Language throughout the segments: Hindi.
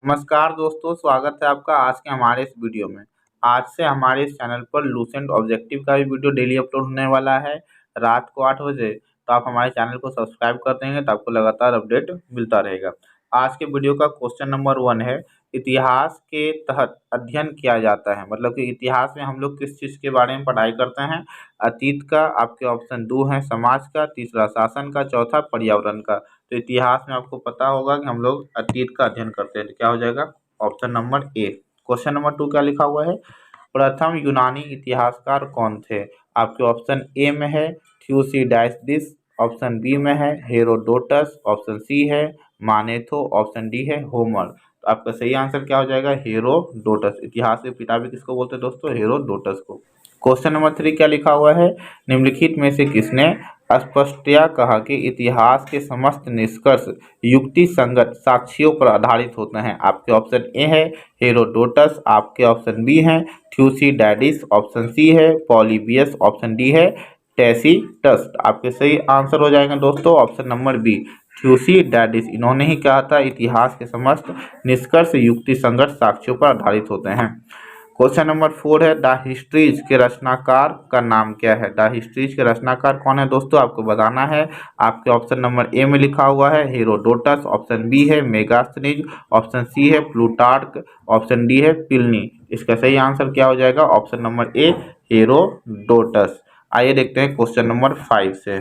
नमस्कार दोस्तों, स्वागत है आपका आज के हमारे इस वीडियो में। आज से हमारे इस चैनल पर लूसेंट ऑब्जेक्टिव का भी वीडियो डेली अपलोड होने वाला है रात को 8 बजे। तो आप हमारे चैनल को सब्सक्राइब कर देंगे तो आपको लगातार अपडेट मिलता रहेगा। आज के वीडियो का क्वेश्चन नंबर 1 है, इतिहास के तहत अध्ययन किया जाता है। मतलब कि इतिहास में हम लोग किस चीज़ के बारे में पढ़ाई करते हैं। अतीत का, आपके ऑप्शन 2 है समाज का, तीसरा शासन का, चौथा पर्यावरण का। तो इतिहास में आपको पता होगा कि हम लोग अतीत का अध्ययन करते हैं, तो क्या हो जाएगा ऑप्शन नंबर ए। क्वेश्चन नंबर 2 क्या लिखा हुआ है, प्रथम यूनानी इतिहासकार कौन थे। आपके ऑप्शन ए में है थ्यूसिडाइडिस, ऑप्शन बी में है हेरोडोटस, ऑप्शन सी है मानेथो, ऑप्शन डी है होमर। तो आपका सही आंसर क्या हो जाएगा, हेरोडोटस। इतिहास के पिता भी किसको बोलते हैं दोस्तों, हेरोडोटस को। क्वेश्चन नंबर 3 क्या लिखा हुआ है, निम्नलिखित में से किसने स्पष्टतया कहा कि इतिहास के समस्त निष्कर्ष युक्ति संगत साक्ष्यों पर आधारित होते हैं। आपके ऑप्शन ए है हेरोडोटस, आपके ऑप्शन बी है थ्यूसिडाइडिस, ऑप्शन सी है पॉलीबियस, ऑप्शन डी है टैसीटस। आपके सही आंसर हो जाएगा दोस्तों ऑप्शन नंबर बी, थ्यूसिडाइडिस। इन्होंने ही कहा था इतिहास के समस्त निष्कर्ष युक्ति संगत साक्ष्यों पर आधारित होते हैं। क्वेश्चन नंबर 4 है, द हिस्ट्रीज के रचनाकार का नाम क्या है। द हिस्ट्रीज के रचनाकार कौन है दोस्तों, आपको बताना है। आपके ऑप्शन नंबर ए में लिखा हुआ है हेरोडोटस, ऑप्शन बी है मेगास्थनीज, ऑप्शन सी है प्लूटार्क, ऑप्शन डी है प्लिनी। इसका सही आंसर क्या हो जाएगा, ऑप्शन नंबर ए हेरोडोटस। आइए देखते हैं क्वेश्चन नंबर 5 से।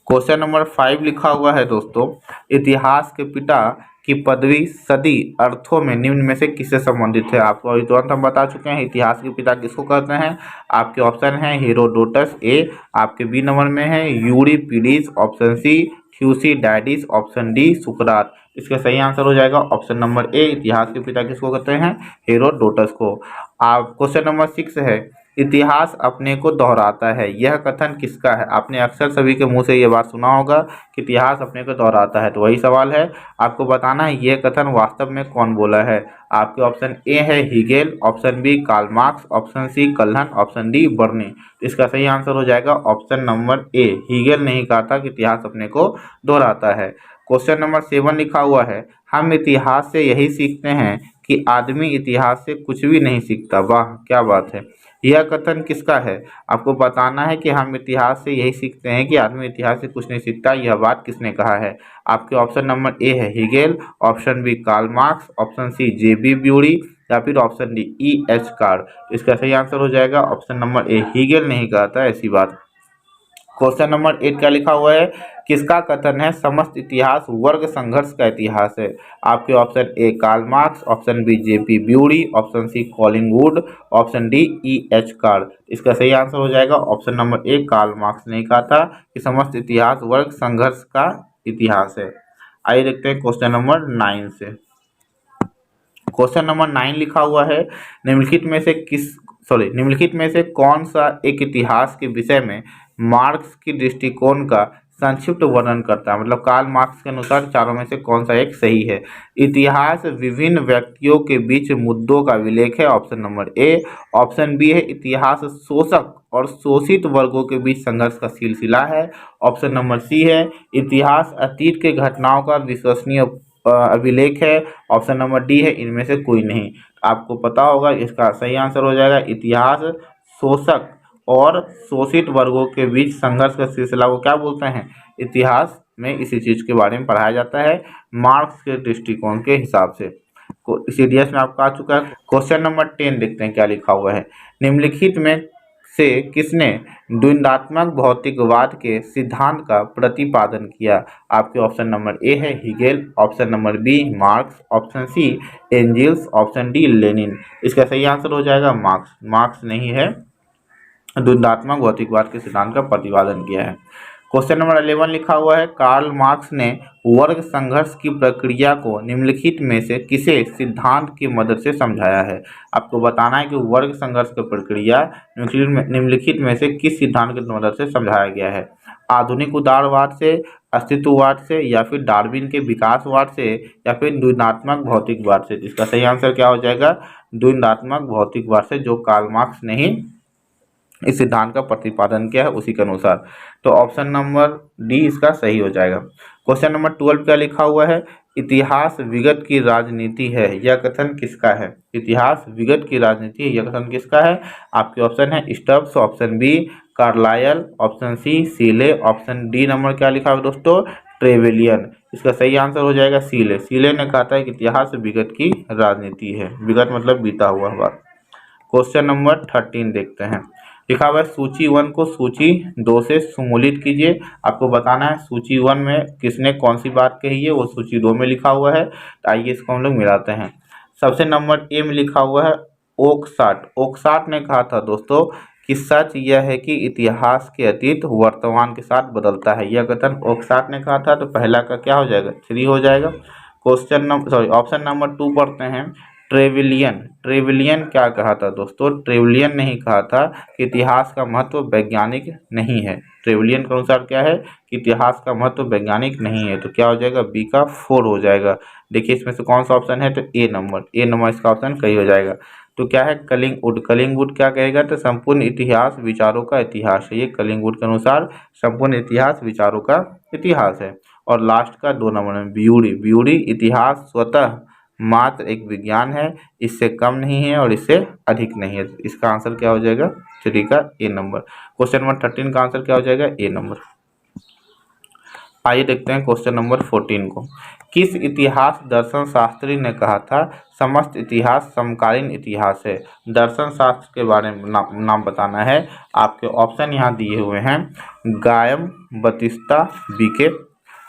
क्वेश्चन नंबर 5 लिखा हुआ है दोस्तों, इतिहास के पिता की पदवी सदी अर्थों में निम्न में से किससे संबंधित है। आपको अभी तुरंत हम बता चुके हैं इतिहास के पिता किसको कहते हैं। आपके ऑप्शन है हेरोडोटस ए, आपके बी नंबर में है यूरिपिडीज, ऑप्शन सी थ्यूसिडाइडिस, ऑप्शन डी सुकरात। इसका सही आंसर हो जाएगा ऑप्शन नंबर ए, इतिहास के पिता किसको कहते हैं, हेरोडोटस को। आप क्वेश्चन नंबर 6 है, इतिहास अपने को दोहराता है, यह कथन किसका है। आपने अक्सर सभी के मुंह से ये बात सुना होगा कि इतिहास अपने को दोहराता है, तो वही सवाल है आपको बताना है यह कथन वास्तव में कौन बोला है। आपके ऑप्शन ए है Hegel, option B Karl Marx, option C Kalhana, option D Barani. इसका सही आंसर हो जाएगा ऑप्शन नंबर ए, हिगेल ने ही कहा था कि इतिहास अपने को दोहराता है। क्वेश्चन नंबर 7 लिखा हुआ है, हम इतिहास से यही सीखते हैं कि आदमी इतिहास से कुछ भी नहीं सीखता। वाह क्या बात है, यह कथन किसका है। आपको बताना है कि हम इतिहास से यही सीखते हैं कि आदमी इतिहास से कुछ नहीं सीखता, यह बात किसने कहा है। आपके ऑप्शन नंबर ए है Hegel, option B Karl Marx, option C J B Bury, या फिर ऑप्शन डी एच कार्ड। इसका सही आंसर हो जाएगा ऑप्शन नंबर ए, हिगेल नहीं कहा था ऐसी बात। क्वेश्चन नंबर 8 क्या लिखा हुआ है, किसका कथन है समस्त इतिहास वर्ग संघर्ष का इतिहास है। आपके option A Karl Marx, option B JP Bury, option C Collingwood, option D H Carr. इसका सही आंसर हो जाएगा option number A, Karl Marx ने कहा था कि समस्त इतिहास वर्ग संघर्ष का इतिहास है। आइए देखते हैं क्वेश्चन नंबर 9 से। क्वेश्चन नंबर 9 लिखा हुआ है, निम्नलिखित में से कौन सा एक इतिहास के विषय में मार्क्स की दृष्टिकोण का संक्षिप्त वर्णन करता है। मतलब कार्ल मार्क्स के अनुसार चारों में से कौन सा एक सही है। इतिहास विभिन्न व्यक्तियों के बीच मुद्दों का विलेख है, option number A. Option B है इतिहास शोषक और शोषित वर्गों के बीच संघर्ष का सिलसिला है, ऑप्शन नंबर सी है इतिहास अतीत के घटनाओं का विश्वसनीय अभिलेख है, ऑप्शन नंबर डी है इनमें से कोई नहीं। आपको पता होगा इसका सही आंसर हो जाएगा इतिहास शोषक और शोषित वर्गों के बीच संघर्ष का सिलसिला को क्या बोलते हैं, इतिहास में इसी चीज के बारे में पढ़ाया जाता है मार्क्स के दृष्टिकोण के हिसाब से। सीडीएस में आपका आ चुका है। क्वेश्चन नंबर 10 देखते हैं क्या लिखा हुआ है, निम्नलिखित में से किसने द्वंद्वात्मक भौतिकवाद के सिद्धांत का प्रतिपादन किया। आपके ऑप्शन नंबर ए है Hegel, option number B Marx, option C Engels, option D Lenin. इसका सही आंसर हो जाएगा मार्क्स। मार्क्स नहीं है द्वंद्वात्मक भौतिकवाद के सिद्धांत का प्रतिपादन किया है। क्वेश्चन नंबर 11 लिखा हुआ है, कार्ल मार्क्स ने वर्ग संघर्ष की प्रक्रिया को निम्नलिखित में से किसे सिद्धांत की मदद से समझाया है। आपको बताना है कि वर्ग संघर्ष की प्रक्रिया निम्नलिखित में से किस सिद्धांत की मदद से समझाया गया है। आधुनिक उदारवाद से, अस्तित्ववाद से, या फिर डार्विन के विकासवाद से, या फिर द्वंद्वात्मक भौतिकवाद से। इसका सही आंसर क्या हो जाएगा, द्वंद्वात्मक भौतिकवाद से, जो कार्ल मार्क्स ने ही इस सिद्धांत का प्रतिपादन किया है उसी के अनुसार। तो ऑप्शन नंबर डी इसका सही हो जाएगा। क्वेश्चन नंबर 12 क्या लिखा हुआ है, इतिहास विगत की राजनीति है, यह कथन किसका है? इतिहास विगत की राजनीति है, यह कथन किसका है? आपके ऑप्शन है Stubbs, option B Carlyle, option C Seeley, option D number क्या लिखा है दोस्तों? ट्रेवेलियन। इसका सही आंसर हो जाएगा सीले। सीले ने कहा था कि इतिहास विगत की राजनीति है, विगत मतलब बीता हुआ बात। क्वेश्चन नंबर 13 देखते हैं। लिखा हुआ है सूची 1 को सूची 2 से सुमूलित कीजिए। आपको बताना है सूची 1 में किसने कौन सी बात कही है, वो सूची 2 में लिखा हुआ है। तो आइए इसको हम लोग मिलाते हैं। सबसे नंबर ए में लिखा हुआ है ओकसाट। ओकसाट ने कहा था दोस्तों कि सच यह है कि इतिहास के अतीत वर्तमान के साथ बदलता है, यह कथन ओकसाट ने कहा था। तो पहला का क्या हो जाएगा? 3 हो जाएगा। क्वेश्चन नंबर ऑप्शन नंबर 2 पढ़ते हैं। ट्रेविलियन। ट्रेविलियन क्या कहा था दोस्तों? ट्रेविलियन ने ही कहा था कि इतिहास का महत्व वैज्ञानिक नहीं है। ट्रेविलियन के अनुसार क्या है कि इतिहास का महत्व वैज्ञानिक नहीं है। तो क्या हो जाएगा? बी का 4 हो जाएगा। देखिए इसमें से कौन सा ऑप्शन है? तो ए नंबर इसका ऑप्शन सही हो जाएगा। तो क्या है? कलिंगवुड। कलिंगवुड क्या कहेगा? तो संपूर्ण इतिहास विचारों का इतिहास है। ये कलिंगवुड के अनुसार संपूर्ण इतिहास विचारों का इतिहास है। और लास्ट का 2 नंबर में ब्यूरी। ब्यूरी इतिहास स्वतः मात्र एक विज्ञान है, इससे कम नहीं है और इससे अधिक नहीं है। इसका आंसर क्या हो जाएगा? 3 का ए नंबर। क्वेश्चन नंबर 13 का आंसर क्या हो जाएगा? ए नंबर। आइए देखते हैं क्वेश्चन नंबर 14 को। किस इतिहास दर्शन शास्त्री ने कहा था समस्त इतिहास समकालीन इतिहास है? दर्शन शास्त्र के बारे में नाम बताना है। आपके ऑप्शन यहाँ दिए हुए हैं। Giambattista Vico,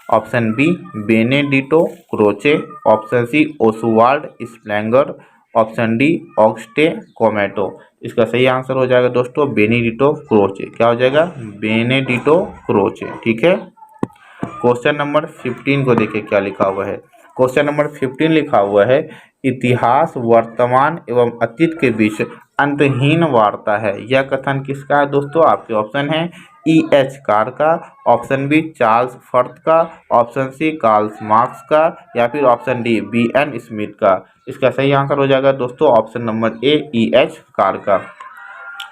option B Benedetto Croce, option C Oswald Spengler, option D Auguste Comte. इसका सही आंसर हो जाएगा दोस्तों बेनेडिटो क्रोचे। क्या हो जाएगा? Benedetto Croce. ठीक है। क्वेश्चन नंबर 15 को देखिए क्या लिखा हुआ है। क्वेश्चन नंबर 15 लिखा हुआ है इतिहास वर्तमान एवं अतीत के बीच अंतहीन वार्ता है, यह कथन किसका है दोस्तों? आपके ऑप्शन है E.H. कार का, ऑप्शन बी चार्ल्स फर्थ का, ऑप्शन सी कार्ल मार्क्स का, या फिर ऑप्शन डी B.N. स्मिथ का। इसका सही आंसर हो जाएगा दोस्तों ऑप्शन नंबर ए E.H. कार का।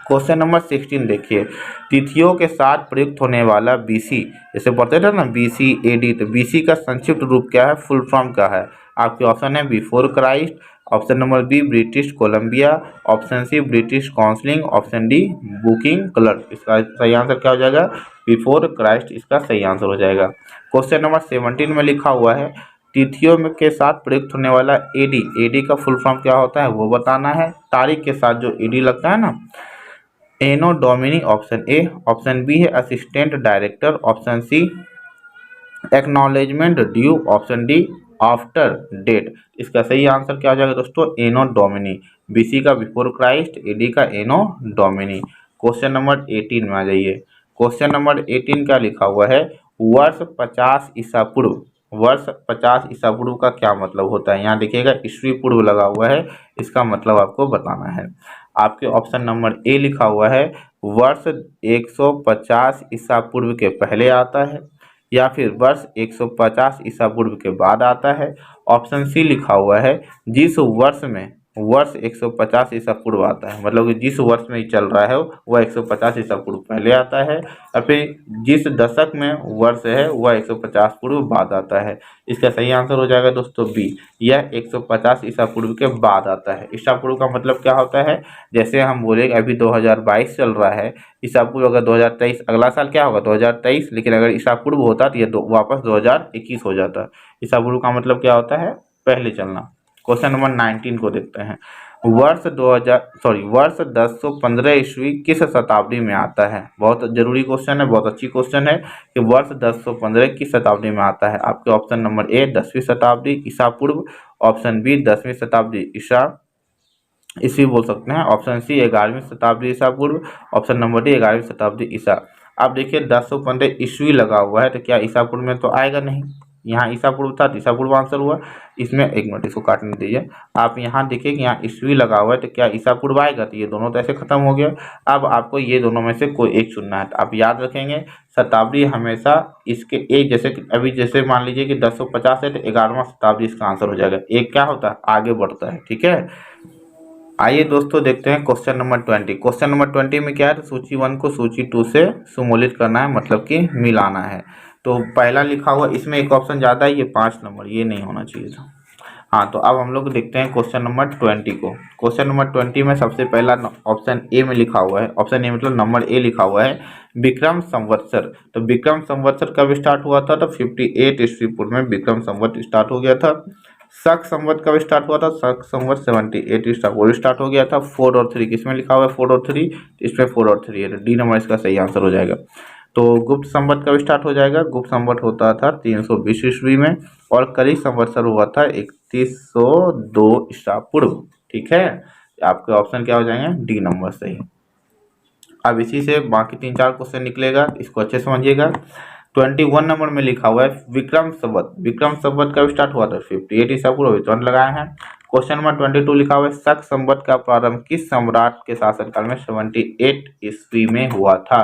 क्वेश्चन नंबर 16 देखिए। तिथियों के साथ प्रयुक्त होने वाला BC, जैसे पढ़ते थे ना BC AD, तो BC का संक्षिप्त रूप क्या है? फुल फॉर्म क्या है? आपके ऑप्शन है before Christ, option number B British Columbia, option C British counselling, option D booking clerk. इसका सही आंसर क्या हो जाएगा? बिफोर क्राइस्ट इसका सही आंसर हो जाएगा। क्वेश्चन नंबर 17 में लिखा हुआ है तिथियों में के साथ प्रयुक्त होने वाला AD का फुल फॉर्म क्या होता है वो बताना है। तारीख के साथ जो AD लगता है ना, Anno Domini option A, option B है assistant director, option C acknowledgement due, option D after date. इसका सही आंसर क्या हो जाएगा दोस्तों? Anno Domini. BC का बिफोर क्राइस्ट, AD का एनो डोमिनी। क्वेश्चन नंबर 18 में आ जाइए। क्वेश्चन नंबर 18 क्या लिखा हुआ है? वर्ष 50 ईसा पूर्व। वर्ष 50 ईसा पूर्व का क्या मतलब होता है? यहाँ देखिएगा ईस्वी पूर्व लगा हुआ है, इसका मतलब आपको बताना है। आपके ऑप्शन नंबर ए लिखा हुआ है वर्ष 150 ईसा पूर्व के पहले आता है, या फिर वर्ष 150 ईसा पूर्व के बाद आता है। ऑप्शन सी लिखा हुआ है जिस वर्ष में वर्ष 150 ईसा पूर्व आता है, मतलब कि जिस वर्ष में ही चल रहा है वह 150 ईसा पूर्व पहले आता है, और फिर जिस दशक में वर्ष है वह 150 पूर्व बाद आता है। इसका सही आंसर हो जाएगा दोस्तों बी, यह 150 ईसा पूर्व के बाद आता है। ईसा पूर्व का मतलब क्या होता है? जैसे हम बोले अभी 2022 चल रहा है, ईसा पूर्व अगर 2023, अगला साल क्या होगा? 2023, लेकिन अगर ईसा पूर्व होता तो ये वापस 2021 हो जाता। ईसा पूर्व का मतलब क्या होता है? पहले चलना। क्वेश्चन नंबर 19 को देखते हैं। वर्ष 1015 ईस्वी किस शताब्दी में आता है? बहुत जरूरी क्वेश्चन है, बहुत अच्छी क्वेश्चन है कि वर्ष 1015 किस शताब्दी में आता है। आपके ऑप्शन नंबर ए 10वीं शताब्दी ईसा पूर्व, ऑप्शन बी 10वीं शताब्दी ईस्वी बोल सकते हैं, ऑप्शन सी 11वीं शताब्दी ईसा पूर्व, ऑप्शन नंबर डी 11वीं शताब्दी ईसा। अब देखिए 1015 ईस्वी लगा हुआ है, तो क्या ईसा पूर्व में तो आएगा नहीं। यहाँ ईसा पूर्व था तो ईसा पूर्व आंसर हुआ। इसमें एक मिनट इसको काटने दीजिए। आप यहाँ देखिए कि यहाँ ईस्वी लगा हुआ है, तो क्या ईसा पूर्व आएगा? तो ये दोनों तो ऐसे खत्म हो गया। अब आपको ये दोनों में से कोई एक चुनना है। तो आप याद रखेंगे शताब्दी हमेशा इसके एक, जैसे कि अभी जैसे मान लीजिए कि 1050 है तो 11वां शताब्दी इसका आंसर हो जाएगा। एक क्या होता है? आगे बढ़ता है। ठीक है। आइए दोस्तों देखते हैं क्वेश्चन नंबर 20। क्वेश्चन नंबर 20 में क्या है? तो सूची 1 को सूची 2 से सुमूलित करना है, मतलब कि मिलाना है। तो पहला लिखा हुआ इसमें एक ऑप्शन ज़्यादा है, ये 5 नंबर, ये नहीं होना चाहिए था। हाँ, तो अब हम लोग देखते हैं क्वेश्चन नंबर 20 को। क्वेश्चन नंबर 20 में सबसे पहला ऑप्शन ए में लिखा हुआ है, ऑप्शन ए मतलब नंबर ए लिखा हुआ है विक्रम संवत्सर। तो विक्रम संवत्सर कब स्टार्ट हुआ था? तो 58 ईस्वी पूर्व में विक्रम संवत स्टार्ट हो गया था। शक संवत कब स्टार्ट हुआ था? शक संवत 78 ईस्वी पूर्व स्टार्ट हो गया था। 4 और 3 किसमें लिखा हुआ है? 4 और 3, इसमें 4 और 3 है, डी नंबर इसका सही आंसर हो जाएगा। तो गुप्त संवत कब स्टार्ट हो जाएगा? गुप्त संवत होता था 320 ईस्वी में, और कली संवत्सर हुआ था 3102 ईसा पूर्व। ठीक है, आपके ऑप्शन क्या हो जाएंगे? डी नंबर सही। अब इसी से बाकी 3-4 क्वेश्चन निकलेगा, इसको अच्छे समझिएगा। 21 नंबर में लिखा हुआ है विक्रम संवत। विक्रम संवत कब स्टार्ट हुआ था? 58 ईसा पूर्व, तुरंत लगाए हैं। क्वेश्चन नंबर 22 लिखा हुआ है शक संवत का प्रारंभ किस सम्राट के शासनकाल में 78 ईस्वी में हुआ था?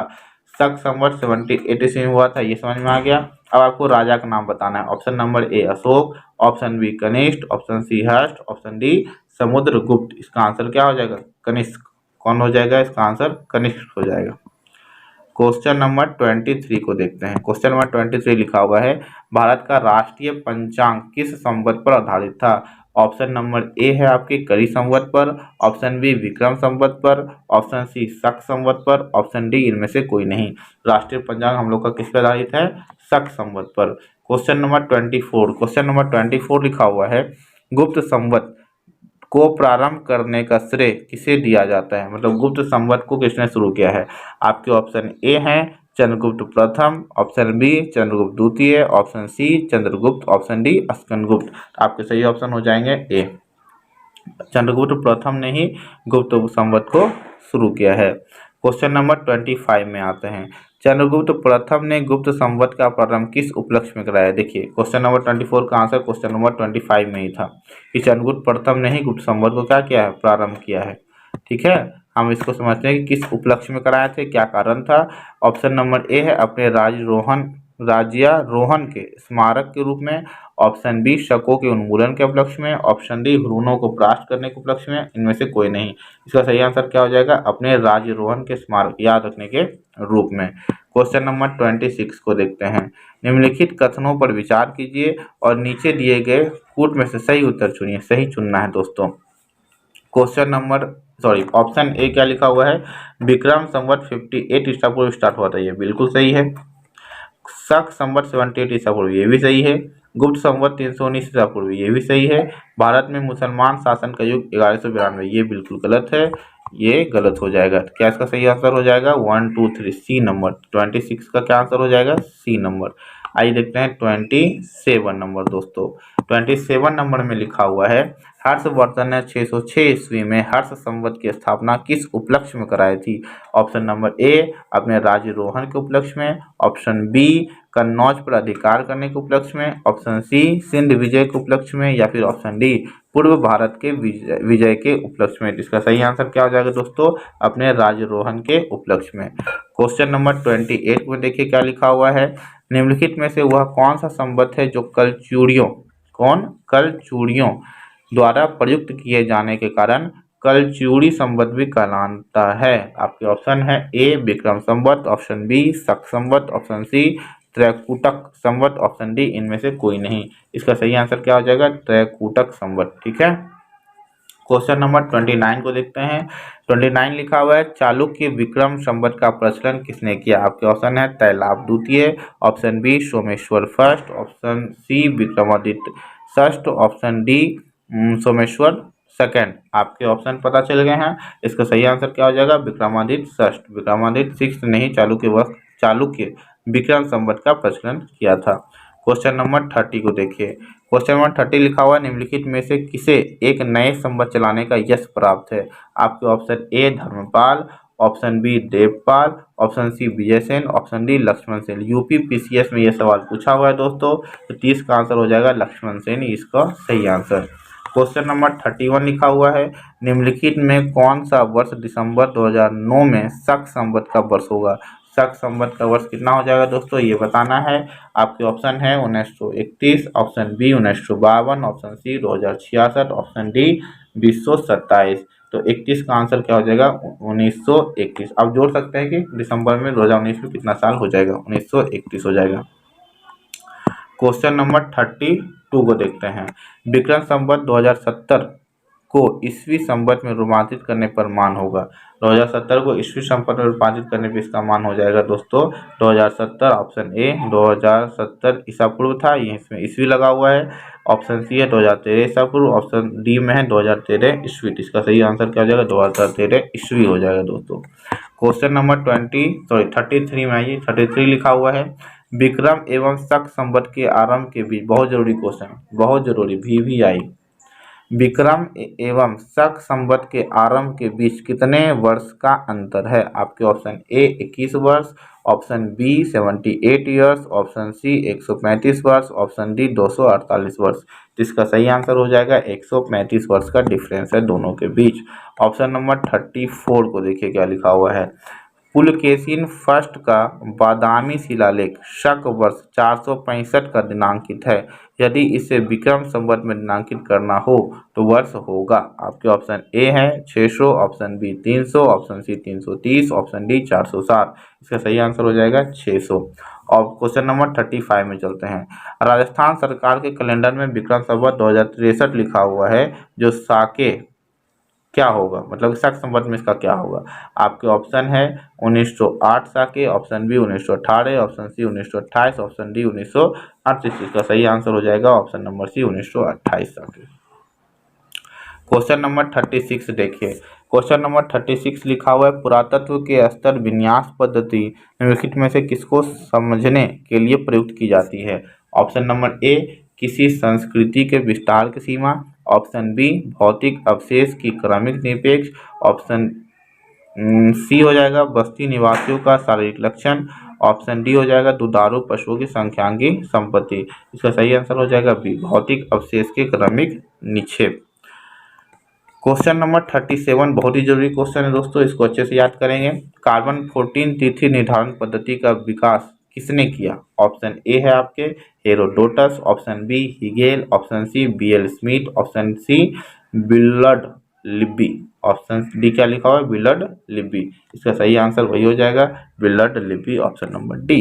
शक संवत 78 ईस्वी में हुआ था, ये समझ में आ गया। अब आपको राजा का नाम बताना है। Option number A Ashok, option B Kanishka, option C Harsha, option D Samudragupta. इसका आंसर क्या हो जाएगा? कनिष्क। कौन हो जाएगा? इसका आंसर कनिष्क हो जाएगा। क्वेश्चन नंबर 23 को देखते हैं। क्वेश्चन नंबर 23 लिखा हुआ है भारत का राष्ट्रीय पंचांग किस संवत पर आधारित था? ऑप्शन नंबर ए है आपके करी संवत पर, ऑप्शन बी विक्रम संवत पर, ऑप्शन सी शक संवत पर, ऑप्शन डी इनमें से कोई नहीं। राष्ट्रीय पंचांग हम लोग का किस पर आधारित है? शक संवत पर। क्वेश्चन नंबर 24, क्वेश्चन नंबर 24 लिखा हुआ है गुप्त संवत को प्रारंभ करने का श्रेय किसे दिया जाता है? मतलब गुप्त संवत को किसने शुरू किया है? आपके ऑप्शन ए हैं चंद्रगुप्त प्रथम, ऑप्शन बी चंद्रगुप्त द्वितीय, option C Chandragupta, option D Skandagupta. आपके सही ऑप्शन हो जाएंगे ए, चंद्रगुप्त प्रथम ने ही गुप्त संवत को शुरू किया है। क्वेश्चन नंबर 25 में आते हैं। चंद्रगुप्त प्रथम ने गुप्त संवत का प्रारंभ किस उपलक्ष्य में कराया? देखिए क्वेश्चन नंबर 24 का आंसर क्वेश्चन नंबर 25 में ही था कि चंद्रगुप्त प्रथम ने ही गुप्त संवत को क्या किया है? प्रारंभ किया है। ठीक है, हम इसको समझते हैं कि किस उपलक्ष्य में कराए थे, क्या कारण था। ऑप्शन नंबर ए है अपने राज्यारोहण के स्मारक के रूप में, ऑप्शन बी शकों के उन्मूलन के उपलक्ष्य में, ऑप्शन डी हुनों को परास्त करने के उपलक्ष्य में, इनमें से कोई नहीं। इसका सही आंसर क्या हो जाएगा? अपने राज्यारोहण के स्मारक याद रखने के रूप में। क्वेश्चन नंबर 26 को देखते हैं। निम्नलिखित कथनों पर विचार कीजिए और नीचे दिए गए कूट में से सही उत्तर चुनिए। सही चुनना है दोस्तों। क्वेश्चन नंबर ऑप्शन ए क्या लिखा हुआ है? विक्रम संवत 58 ईसा पूर्व स्टार्ट हुआ था, ये बिल्कुल सही है। शक संवत 78 ईसा पूर्व, ये भी सही है। गुप्त संवत 319 ईसा पूर्व, ये भी सही है। भारत में मुसलमान शासन का युग 1192, ये बिल्कुल गलत है, ये गलत हो जाएगा। क्या इसका सही आंसर हो जाएगा? 1 2 3 सी नंबर। 26 का क्या आंसर हो जाएगा? C number. आइए देखते हैं 27 नंबर दोस्तों। 27 नंबर में लिखा हुआ है हर्षवर्धन ने 606 ईस्वी में हर्ष संवत की स्थापना किस उपलक्ष्य में कराई थी? ऑप्शन नंबर ए अपने राज्यारोहण के उपलक्ष्य में, ऑप्शन बी कन्नौज पर अधिकार करने के उपलक्ष्य में, ऑप्शन सी सिंध विजय के उपलक्ष्य में, या फिर ऑप्शन डी पूर्व भारत के विजय के उपलक्ष्य में। इसका सही आंसर क्या हो जाएगा दोस्तों? अपने राज्यारोहण के उपलक्ष्य में। क्वेश्चन नंबर 28 में देखिए क्या लिखा हुआ है। निम्नलिखित में से वह कौन सा संवत है जो कलचूड़ियों द्वारा प्रयुक्त किए जाने के कारण कलचूड़ी संवत भी कहलाता है? आपके ऑप्शन है ए विक्रम संवत, ऑप्शन बी शक संवत, ऑप्शन सी त्रैकूटक संवत, ऑप्शन डी इनमें से कोई नहीं। इसका सही आंसर क्या हो जाएगा? त्रैकूटक संवत। ठीक है, क्वेश्चन नंबर 29 को देखते हैं। 29 लिखा हुआ है चालुक्य विक्रम संवत का प्रचलन किसने किया? आपके ऑप्शन है तैलाब द्वितीय, option B Someshvara first, option C Vikramaditya षष्ठ, ऑप्शन डी सोमेश्वर सेकंड। आपके ऑप्शन पता चल गए हैं। इसका सही आंसर क्या हो जाएगा? विक्रमादित्य षष्ठ। विक्रमादित्य सिक्स नहीं, चालुक्य विक्रम संवत का प्रचलन किया था। क्वेश्चन नंबर 30 को देखिए। क्वेश्चन नंबर 30 लिखा हुआ निम्नलिखित में से किसे एक नए संवत चलाने का यश प्राप्त है? आपके option A Dharmapala, option B Devapala, option C Vijayasena, option D Lakshmana Sena. UP PCS में यह सवाल पूछा हुआ है दोस्तों, तो 30 का आंसर हो जाएगा लक्ष्मण सेन, इसका सही आंसर। क्वेश्चन नंबर 31 लिखा हुआ है निम्नलिखित में कौन सा वर्ष दिसंबर 2009 में शक संवत का वर्ष होगा? शक संवत का वर्ष कितना हो जाएगा दोस्तों, ये बताना है। आपके ऑप्शन है 1931, option B 1952, option C 2066, option D 2027। तो 31 का आंसर क्या हो जाएगा? 1931। आप जोड़ सकते हैं कि दिसंबर में 2019 में कितना साल हो जाएगा? 1931 हो जाएगा। क्वेश्चन नंबर 32 को देखते हैं। विक्रम संवत 2070 को ईस्वी संवत में रूपांतरित करने पर मान होगा। 2070 को ईस्वी संवत में रूपांतरित करने पर इसका मान हो जाएगा दोस्तों 2070। ऑप्शन ए 2070 ईसा पूर्व था, ये इसमें ईस्वी लगा हुआ है। ऑप्शन सी है 2013 ईसा पूर्व। ऑप्शन डी में है 2013 ईस्वी। इसका सही आंसर क्या हो जाएगा 2013 ईस्वी हो जाएगा दोस्तों। क्वेश्चन नंबर 33 में आइए, 33 लिखा हुआ है। विक्रम एवं शक संवत के आरंभ के बीच, बहुत जरूरी क्वेश्चन, बहुत जरूरी, VVI। विक्रम एवं शक संवत के आरंभ के बीच कितने वर्ष का अंतर है? आपके ऑप्शन ए 21 वर्ष, option B 78 years, option C 135 वर्ष, ऑप्शन डी 248 वर्ष। इसका सही आंसर हो जाएगा 135 वर्ष का डिफरेंस है दोनों के बीच। ऑप्शन नंबर 34 को देखिए क्या लिखा हुआ है। पुलकेशिन फर्स्ट का बादामी शिलालेख शक वर्ष 465 का दिनांकित है। यदि इसे विक्रम संवत में दिनांकित करना हो तो वर्ष होगा। आपके ऑप्शन ए है 600, option B 300, option C 330, option D 460। इसका सही आंसर हो जाएगा 600। और क्वेश्चन नंबर 35 में चलते हैं। राजस्थान सरकार के कैलेंडर में विक्रम संवत 2063 लिखा हुआ है, जो साके क्या होगा, मतलब शक संवत में इसका क्या होगा? आपके ऑप्शन है 1908 Saka, option B 1918, option C 1928, option D 1938। इसका सही आंसर हो जाएगा ऑप्शन नंबर सी 1928 साके। क्वेश्चन नंबर 36 देखिए। क्वेश्चन नंबर 36 लिखा हुआ है। पुरातत्व के स्तर विन्यास पद्धति निम्नलिखित में से किसको समझने के लिए प्रयुक्त की जाती है? ऑप्शन नंबर ए किसी संस्कृति के विस्तार की सीमा, ऑप्शन बी भौतिक अवशेष की क्रमिक निरपेक्ष, ऑप्शन सी हो जाएगा बस्ती निवासियों का शारीरिक लक्षण, ऑप्शन डी हो जाएगा दुधारू पशुओं की संख्यांकी संपत्ति। इसका सही आंसर हो जाएगा बी भौतिक अवशेष के क्रमिक निक्षेप। क्वेश्चन नंबर 37 बहुत ही जरूरी क्वेश्चन है दोस्तों, इसको अच्छे से याद करेंगे। कार्बन 14 तिथि निर्धारण पद्धति का विकास किसने किया? ऑप्शन ए है आपके Herodotus, option B Hegel, option C BL Smith, option C Willard Libby, option D क्या लिखा हुआ है विल्लड लिब्बी। इसका सही आंसर वही हो जाएगा Willard Libby, option number D.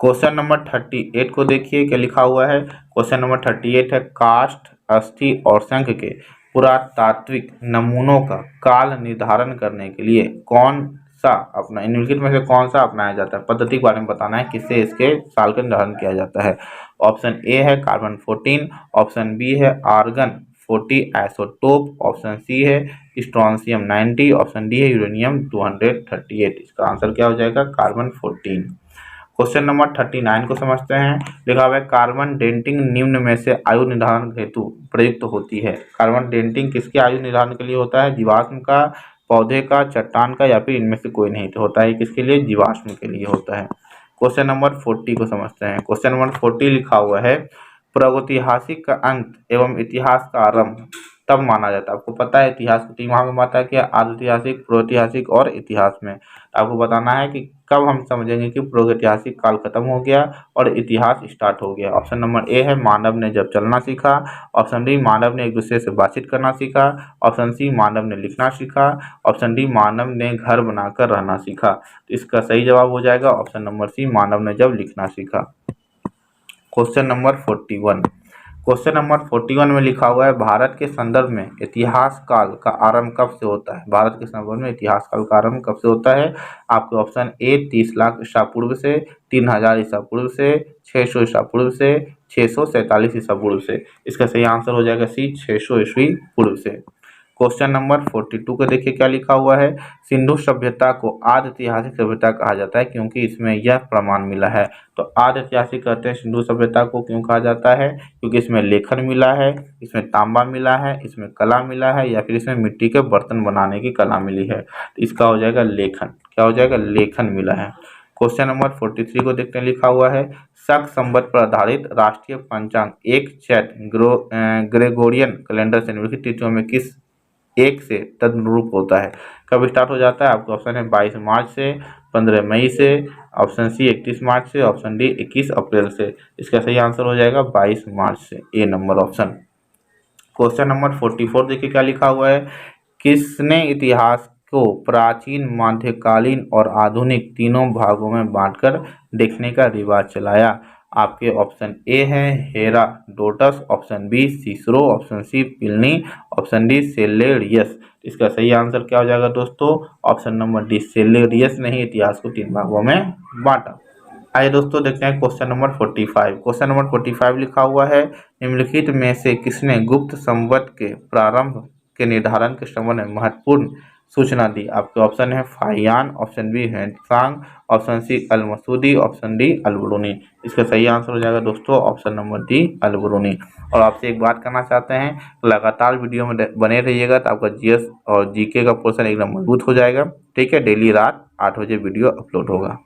Question number 38 को देखिए क्या लिखा हुआ है। क्वेश्चन नंबर 38 है काष्ठ, अस्थि और शंख के पुरातात्विक नमूनों का काल निर्धारण करने के लिए कौन सा निम्नलिखित में से कौन सा अपनाया जाता है? पद्धति के बारे में बताना है, किससे इसके साल का निर्धारण किया जाता है। ऑप्शन ए है कार्बन 14, ऑप्शन बी है आर्गन 40 आइसोटोप, ऑप्शन सी है स्ट्रोंशियम 90, ऑप्शन डी है यूरेनियम 238। इसका आंसर क्या हो जाएगा कार्बन 14। क्वेश्चन नंबर 39 को समझते हैं। लिखा हुआ है कार्बन डेटिंग निम्न में से आयु निर्धारण हेतु प्रयुक्त होती है। कार्बन डेटिंग किसके आयु निर्धारण के लिए होता है? जीवाश्म का, पौधे का, चट्टान का, या फिर इनमें से कोई नहीं तो होता है किसके लिए? जीवाश्म के लिए होता है। क्वेश्चन नंबर 40 को समझते हैं। क्वेश्चन नंबर 40 लिखा हुआ है प्रागैतिहासिक का अंत एवं इतिहास का आरंभ तब माना जाता है। आपको पता है इतिहास को 3 भाग में बांटा है, आदि ऐतिहासिक, पूर्वैतिहासिक और इतिहास में। आपको बताना है कि कब हम समझेंगे कि प्रागैतिहासिक काल खत्म हो गया और इतिहास स्टार्ट हो गया। ऑप्शन नंबर ए है मानव ने जब चलना सीखा, ऑप्शन डी मानव ने एक दूसरे से बातचीत करना सीखा, ऑप्शन सी मानव ने लिखना सीखा, ऑप्शन डी मानव ने घर बनाकर रहना सीखा। तो इसका सही जवाब हो जाएगा ऑप्शन नंबर सी मानव ने जब लिखना सीखा। Question number 41। क्वेश्चन नंबर 41 में लिखा हुआ है भारत के संदर्भ में इतिहास काल का आरंभ कब से होता है? भारत के संदर्भ में इतिहास काल का आरंभ कब से होता है? आपके ऑप्शन ए 30 लाख ईसा पूर्व से, 3000 ईसा पूर्व से, 600 ईसा पूर्व से, 647 ईसा पूर्व से। इसका सही आंसर हो जाएगा सी 600 ईस्वी पूर्व से। क्वेश्चन नंबर 42 को देखिए क्या लिखा हुआ है। सिंधु सभ्यता को आदि ऐतिहासिक सभ्यता कहा जाता है क्योंकि इसमें यह प्रमाण मिला है। तो आदि ऐतिहासिक कहते हैं सिंधु सभ्यता को, क्यों कहा जाता है? क्योंकि इसमें लेखन मिला है, इसमें तांबा मिला है, इसमें कला मिला है, या फिर इसमें मिट्टी के बर्तन बनाने की कला मिली है। तो इसका हो जाएगा लेखन। क्या हो जाएगा? लेखन मिला है। क्वेश्चन नंबर 43 को देखते हैं लिखा हुआ है शक संवत पर आधारित राष्ट्रीय पंचांग 1 चैत ग्रेगोरियन कैलेंडर से निम्नलिखित तिथियों में किस एक से तदनुरूप होता है? कब स्टार्ट हो जाता है? आपका ऑप्शन है 22 मार्च से, 15 मई से, ऑप्शन सी 31 मार्च से, ऑप्शन डी 21 अप्रैल से। इसका सही आंसर हो जाएगा 22 मार्च से, ए नंबर ऑप्शन। क्वेश्चन नंबर 44 देखिए क्या लिखा हुआ है। किसने इतिहास को प्राचीन, मध्यकालीन और आधुनिक तीनों भागों में बांटकर देखने का रिवाज चलाया? आपके ऑप्शन ए है Herodotus, option B Cicero, option C Pliny, option D Cellarius. इसका सही आंसर क्या हो जाएगा दोस्तों? ऑप्शन नंबर डी सेलेरियस ने ही इतिहास को 3 भागों में बांटा। आइए दोस्तों देखते हैं क्वेश्चन नंबर 45। क्वेश्चन नंबर 45 लिखा हुआ है, निम्नलिखित में से किसने गुप्त संवत के प्रारंभ के निर्धारण के संबंध में महत्वपूर्ण सूचना दी? आपके ऑप्शन है फाहियान, ऑप्शन बी है सांग, ऑप्शन सी अल-मसूदी, ऑप्शन डी अल-बिरूनी। इसका सही आंसर हो जाएगा दोस्तों ऑप्शन नंबर डी अल-बिरूनी। और आपसे एक बात करना चाहते हैं, लगातार वीडियो में बने रहिएगा तो आपका जीएस और जीके का पोर्शन एकदम मजबूत हो जाएगा। ठीक है, डेली रात 8 बजे वीडियो अपलोड होगा।